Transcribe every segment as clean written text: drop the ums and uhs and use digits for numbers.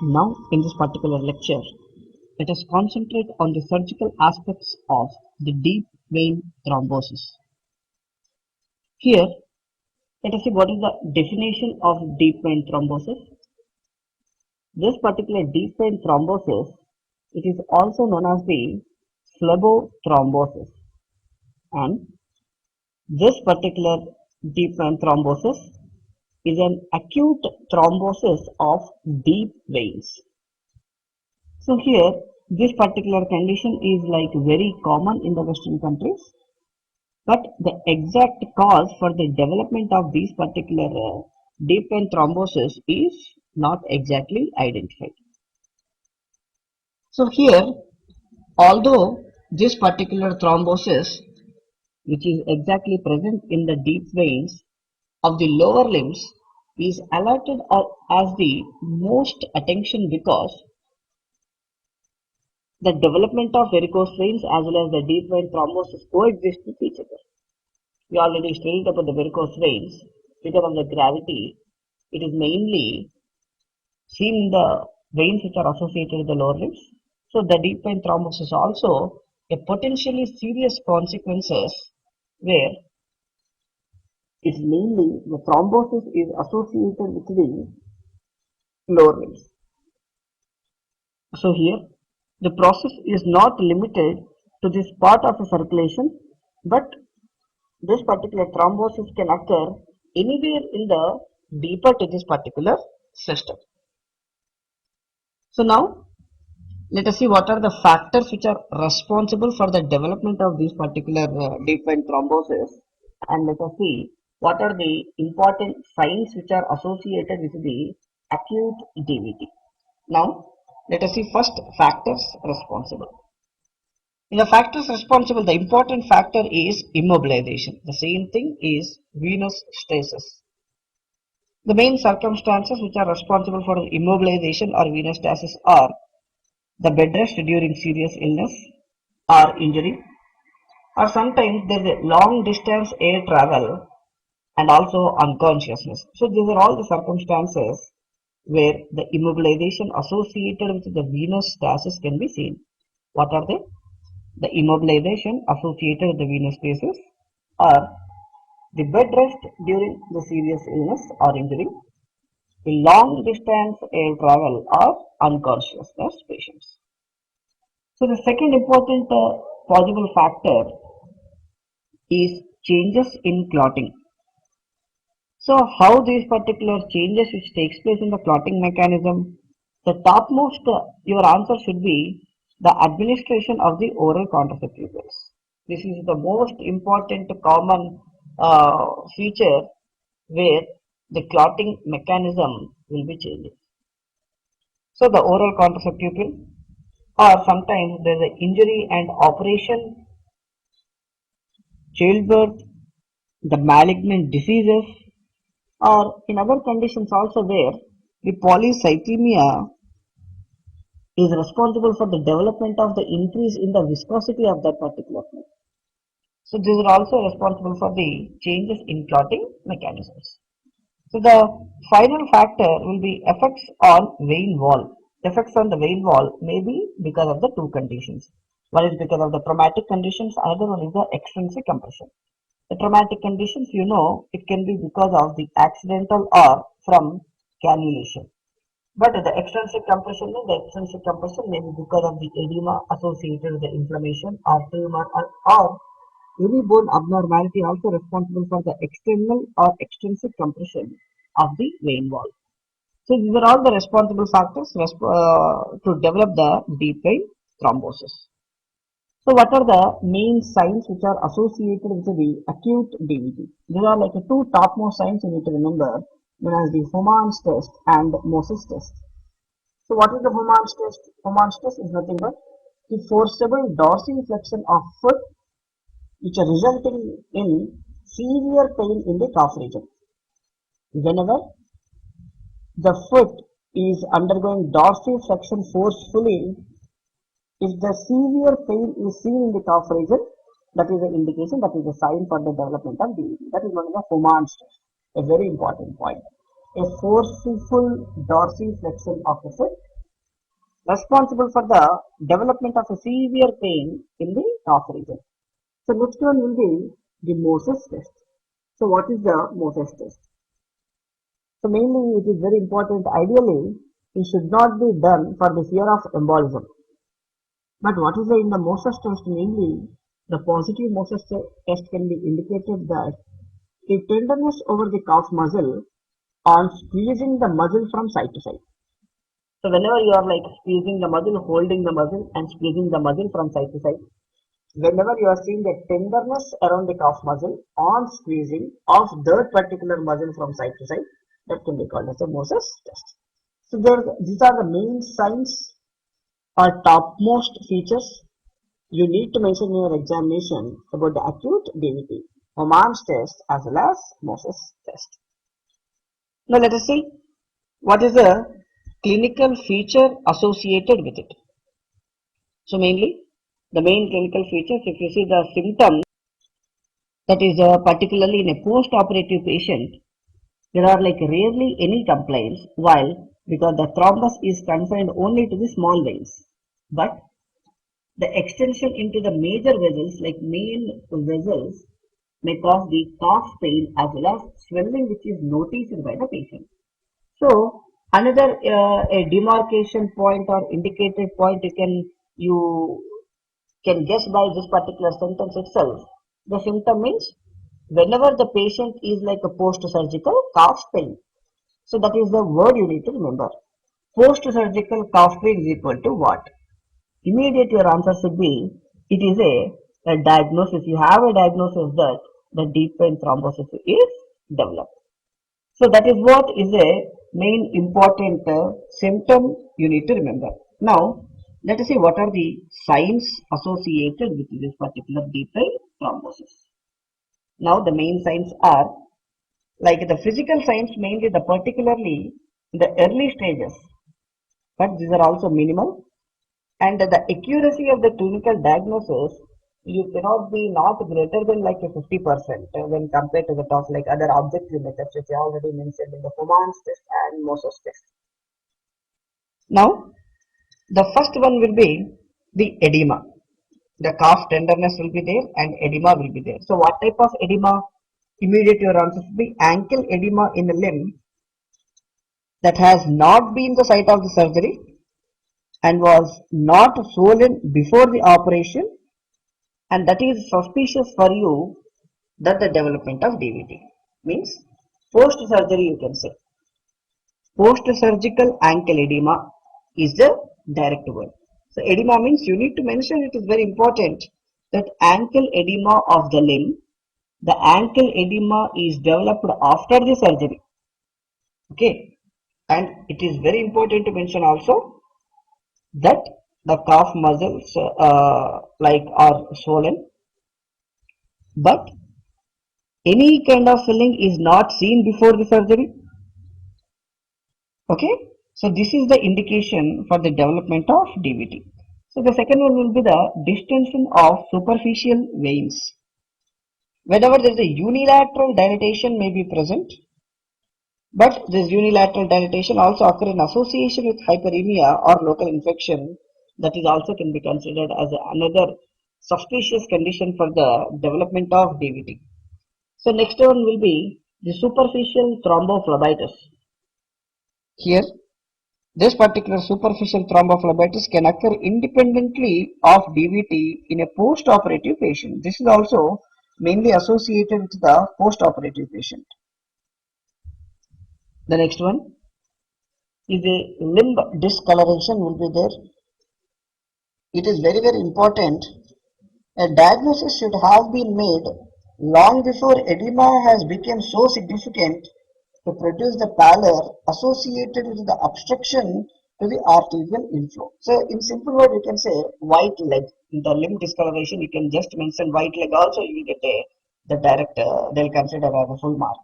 Now, in this particular lecture, let us concentrate on the surgical aspects of the deep vein thrombosis. Here, let us see what is the definition of deep vein thrombosis. This particular deep vein thrombosis, it is also known as the phlebothrombosis, and this particular deep vein thrombosis is an acute thrombosis of deep veins. So here, this particular condition is like very common in the Western countries, but the exact cause for the development of these particular deep vein thrombosis is not exactly identified. So here, although this particular thrombosis, which is exactly present in the deep veins of the lower limbs, is alerted as the most attention because the development of varicose veins as well as the deep vein thrombosis coexist with each other. We already studied about the varicose veins. Because of the gravity, it is mainly seen in the veins which are associated with the lower limbs. So the deep vein thrombosis also a potentially serious consequences where it's mainly the thrombosis is associated with the lower limbs. So here the process is not limited to this part of the circulation, but this particular thrombosis can occur anywhere in the deeper to this particular system. So now let us see what are the factors which are responsible for the development of these particular deep vein thrombosis, and let us see what are the important signs which are associated with the acute DVT. Now let us see first factors responsible. In the factors responsible, the important factor is immobilization. The same thing is venous stasis. The main circumstances which are responsible for immobilization or venous stasis are the bed rest during serious illness or injury, or sometimes there is a long distance air travel and also unconsciousness. So these are all the circumstances where the immobilization associated with the venous stasis can be seen. What are they? The immobilization associated with the venous stasis are the bed rest during the serious illness or injury, the long distance air travel or unconsciousness patients. So the second important possible factor is changes in clotting. So how these particular changes which takes place in the clotting mechanism, the topmost your answer should be the administration of the oral contraceptive pills. This is the most important common feature where the clotting mechanism will be changing. So the oral contraceptive pill, or sometimes there is an injury and operation, childbirth, the malignant diseases, or in other conditions also where the polycythemia is responsible for the development of the increase in the viscosity of that particular fluid. So these are also responsible for the changes in clotting mechanisms. So the final factor will be effects on vein wall. Effects on the vein wall may be because of the two conditions. One is because of the traumatic conditions, another one is the extrinsic compression. The traumatic conditions, it can be because of the accidental or from cannulation. But the extrinsic compression may be because of the edema associated with the inflammation or tumor or any bone abnormality also responsible for the external or extrinsic compression of the vein wall. So these are all the responsible factors to develop the deep vein thrombosis. So what are the main signs which are associated with the acute DVT? These are like the two topmost signs you need to remember, known as the Homan's test and Moses test. So what is the Homan's test? Homan's test is nothing but the forcible dorsiflexion of foot which are resulting in severe pain in the calf region. Whenever the foot is undergoing dorsiflexion forcefully, if the severe pain is seen in the calf region, that is an indication, that is a sign for the development of DVT. That is one of the Homan's test, a very important point. A forceful dorsiflexion of the foot responsible for the development of a severe pain in the calf region. So next one will be the Moses test. So what is the Moses test? So mainly it is very important. Ideally, it should not be done for the fear of embolism. But what is in the Moses test? Mainly, the positive Moses test can be indicated that the tenderness over the calf muscle on squeezing the muscle from side to side. So whenever you are like squeezing the muscle, holding the muscle and squeezing the muscle from side to side, whenever you are seeing the tenderness around the calf muscle on squeezing of that particular muscle from side to side, that can be called as a Moses test. So these are the main signs or topmost features you need to mention in your examination about the acute DVT, Oman's test as well as Moses test. Now let us see what is the clinical feature associated with it. So mainly the main clinical features, if you see the symptoms, that is particularly in a post-operative patient, there are like rarely any complaints, while because the thrombus is confined only to the small veins, but the extension into the major vessels like main vessels may cause the calf pain as well as swelling which is noticed by the patient. So another a demarcation point or indicated point you can guess by this particular sentence itself. The symptom means whenever the patient is like a post-surgical calf pain. So that is the word you need to remember. Post-surgical calf pain is equal to what? Immediate your answer should be, it is a diagnosis. You have a diagnosis that the deep vein thrombosis is developed. So that is what is a main important symptom you need to remember. Now, let us see what are the signs associated with this particular deep vein thrombosis. Now, the main signs are like the physical signs, mainly the particularly in the early stages, but these are also minimal. And the accuracy of the clinical diagnosis, you cannot be not greater than like a 50% when compared to the top like other objective methods which I already mentioned in the Homan's test and Moses test. Now, the first one will be the edema. The calf tenderness will be there and edema will be there. So what type of edema? Immediate your answer will be ankle edema in a limb that has not been the site of the surgery and was not swollen before the operation, and that is suspicious for you that the development of DVT means post surgery. You can say post surgical ankle edema is the direct word. So edema means you need to mention, it is very important that ankle edema of the limb, the ankle edema is developed after the surgery. Okay, and it is very important to mention also that the calf muscles like are swollen, but any kind of swelling is not seen before the surgery. Okay, so this is the indication for the development of DVT. So the second one will be the distension of superficial veins. Whenever there is a unilateral dilatation may be present, but this unilateral dilatation also occur in association with hyperemia or local infection. That is also can be considered as another suspicious condition for the development of DVT. So next one will be the superficial thrombophlebitis. Here, this particular superficial thrombophlebitis can occur independently of DVT in a post-operative patient. This is also mainly associated with the post-operative patient. The next one is a limb discoloration will be there. It is very important. A diagnosis should have been made long before edema has become so significant to produce the pallor associated with the obstruction to the arterial inflow. So in simple word you can say white leg. In the limb discoloration you can just mention white leg also, you will get the direct they'll consider as a full mark.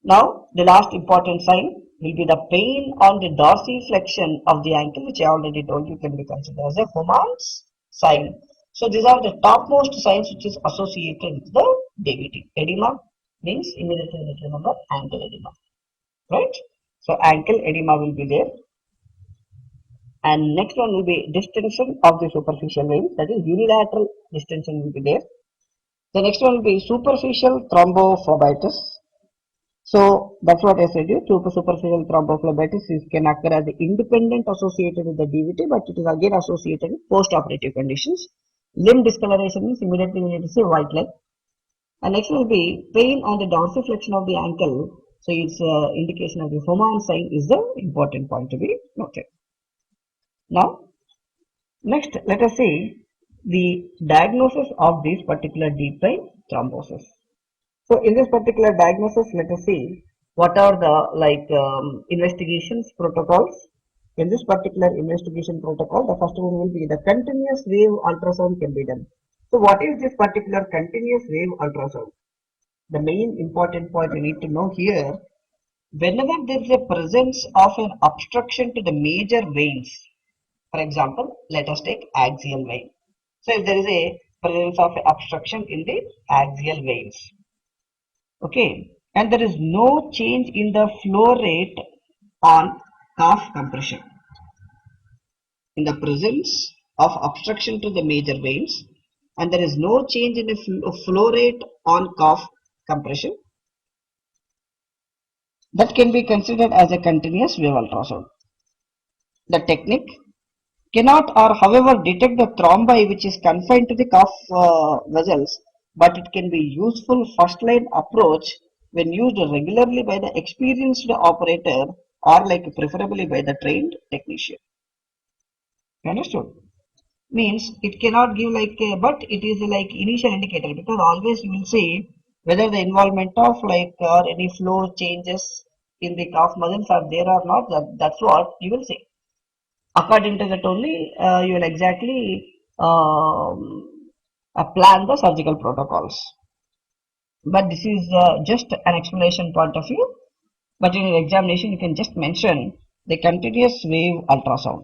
Now the last important sign will be the pain on the dorsiflexion of the ankle, which I already told you can be considered as a Homan's sign. So these are the topmost signs which is associated with the DVT. Edema means immediately remember ankle edema, right? So ankle edema will be there. And next one will be distension of the superficial veins, that is unilateral distension will be there. The next one will be superficial thrombophlebitis. So that's what I said. Superficial thrombophlebitis can occur as independent associated with the DVT, but it is again associated with post-operative conditions. Limb discoloration means immediately we need to say white leg. And next will be pain on the dorsiflexion of the ankle. So its indication of the Homan sign is the important point to be noted. Now, next let us see the diagnosis of this particular deep vein thrombosis. So in this particular diagnosis, let us see what are the investigations protocols. In this particular investigation protocol, the first one will be the continuous wave ultrasound can be done. So what is this particular continuous wave ultrasound? The main important point you need to know here, whenever there is a presence of an obstruction to the major veins, for example, let us take axial vein. So if there is a presence of obstruction in the axial veins, okay, and there is no change in the flow rate on calf compression. In the presence of obstruction to the major veins and there is no change in the flow rate on calf compression, that can be considered as a continuous wave ultrasound. The technique cannot or however detect the thrombi which is confined to the calf vessels, but it can be useful first line approach when used regularly by the experienced operator or preferably by the trained technician. Understood? Means it cannot give but it is like initial indicator, because always you will see whether the involvement of or any flow changes in the calf muscles are there or not. That's what you will see. According to that only you will exactly plan the surgical protocols. But this is just an explanation point of view. But in your examination, you can just mention the continuous wave ultrasound.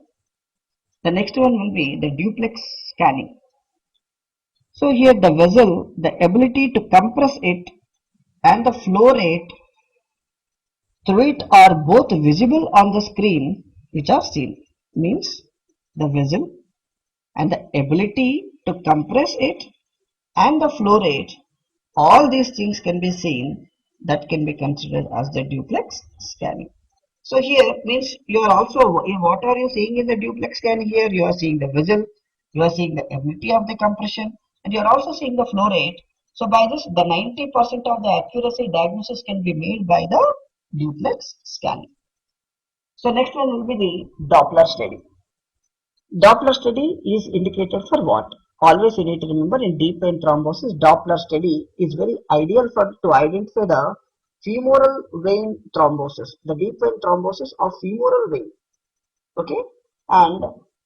The next one will be the duplex scanning. So here the vessel, the ability to compress it and the flow rate through it are both visible on the screen which are seen. Means the vessel and the ability to compress it and the flow rate, all these things can be seen, that can be considered as the duplex scanning. So here means you are also, what are you seeing in the duplex scan here? You are seeing the vessel, you are seeing the ability of the compression, and you are also seeing the flow rate. So by this, the 90% of the accuracy diagnosis can be made by the duplex scanning. So next one will be the Doppler study. Doppler study is indicated for what? Always you need to remember, in deep vein thrombosis, Doppler study is very ideal to identify the femoral vein thrombosis, the deep vein thrombosis of femoral vein. Okay, and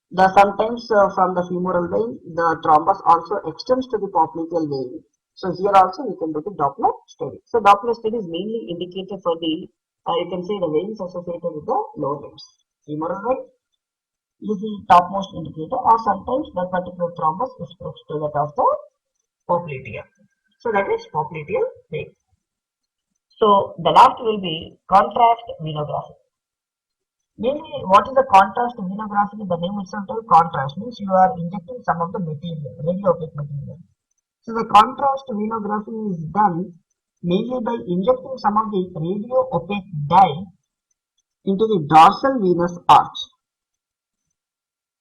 the sometimes from the femoral vein, the thrombus also extends to the popliteal vein. So here also you can do the Doppler study. So Doppler study is mainly indicated for the you can say the veins associated with the lower limbs. Femoral vein is the topmost indicator, or sometimes that particular thrombus is fixed to that of the popliteal. So that is popliteal vein. So the last will be contrast venography. Mainly, what is the contrast venography? The name itself tells contrast, means you are injecting some of the material, radiopaque material. So the contrast venography is done mainly by injecting some of the radio-opaque dye into the dorsal venous arch.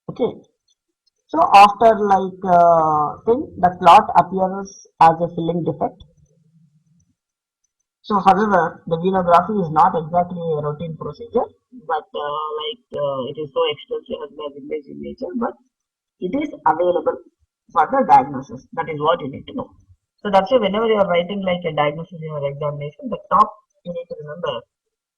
Okay. So after the clot appears as a filling defect. So however, the venography is not exactly a routine procedure, but it is so extensive as well as in nature, but it is available for the diagnosis. That is what you need to know. So that's why whenever you are writing like a diagnosis in your examination, the top you need to remember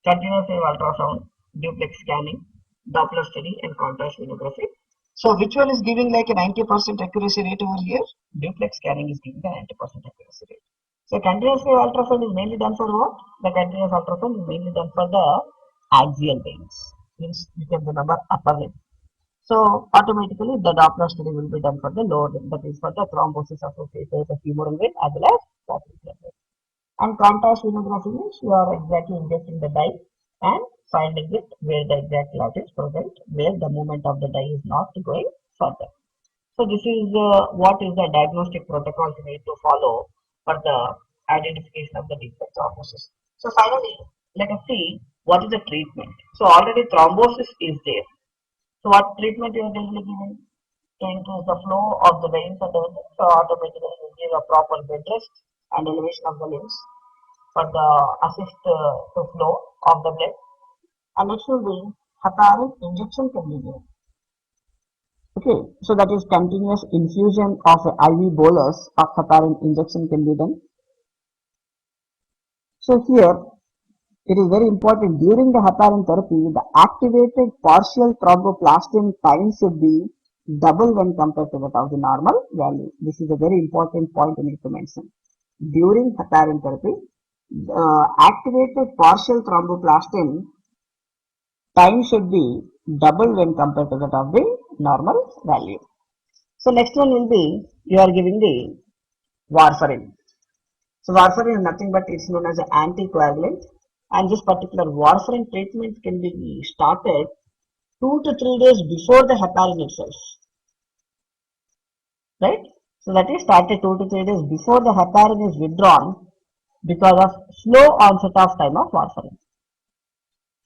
continuous wave ultrasound, duplex scanning, Doppler study, and contrast venography. So which one is giving like a 90% accuracy rate over here? Duplex scanning is giving the 90% accuracy rate. So continuous wave ultrasound is mainly done for what? The continuous ultrasound is mainly done for the axial veins. Means you can remember upper limb. So automatically the Doppler study will be done for the lower limb, that is for the thrombosis associated with the femoral vein as well as popliteal vein. And contrast venography means you are exactly injecting the dye and finding it where the exact clot is present, where the movement of the dye is not going further. So this is what is the diagnostic protocols you need to follow for the identification of the defect thrombosis. So finally, let us see what is the treatment. So already thrombosis is there. So what treatment you are usually given? To increase the flow of the veins and everything. So automatically you give a proper bed rest and elevation of the limbs for the assist to flow of the blood. And next will be heparin injection can be given. Okay, so that is continuous infusion of a IV bolus of heparin injection can be done. So here it is very important during the heparin therapy, the activated partial thromboplastin time should be double when compared to that of the normal value. This is a very important point I need to mention. During heparin therapy, activated partial thromboplastin time should be double when compared to that of the normal value. So next one will be you are giving the warfarin. So warfarin is nothing but it's known as an anticoagulant, and this particular warfarin treatment can be started 2 to 3 days before the heparin itself, right? So that is started 2 to 3 days before the heparin is withdrawn because of slow onset of time of warfarin.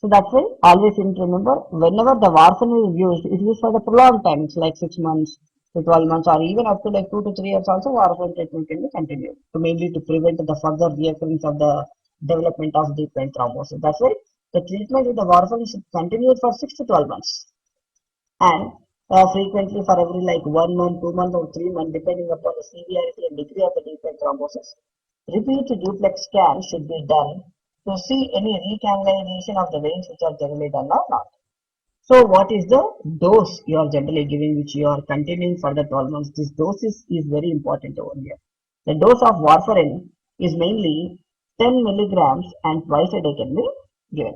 So that's why always you need to remember whenever the warfarin is used, it is used for the prolonged time. It's like 6 months to 12 months or even up to like 2 to 3 years also warfarin treatment can be continued to mainly to prevent the further reoccurrence of the development of deep vein thrombosis. That's why the treatment with the warfarin should continue for 6 to 12 months and frequently for every like 1 month, 2 months or 3 months depending upon the severity and degree of the deep vein thrombosis. Repeated duplex scans should be done to see any recangulation of the veins which are generally done or not. So what is the dose you are generally giving which you are continuing for the 12 months? This dose is very important over here. The dose of warfarin is mainly 10 milligrams and twice a day can be given.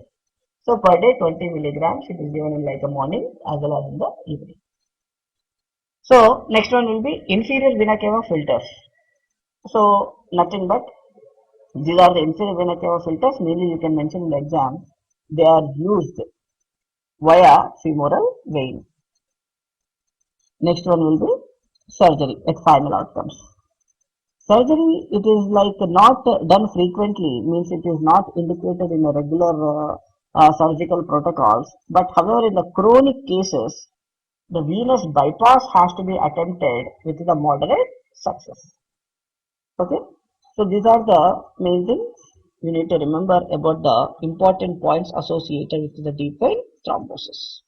So per day 20 milligrams it is given in like a morning as well as in the evening. So next one will be inferior vena cava filters. So nothing but these are the inferior vena cava filters. Mainly you can mention in the exam. They are used via femoral vein. Next one will be surgery at final outcomes. Surgery, it is like not done frequently, means it is not indicated in a regular surgical protocols. But however, in the chronic cases, the venous bypass has to be attempted with the moderate success. Okay, so these are the main things you need to remember about the important points associated with the deep vein thrombosis.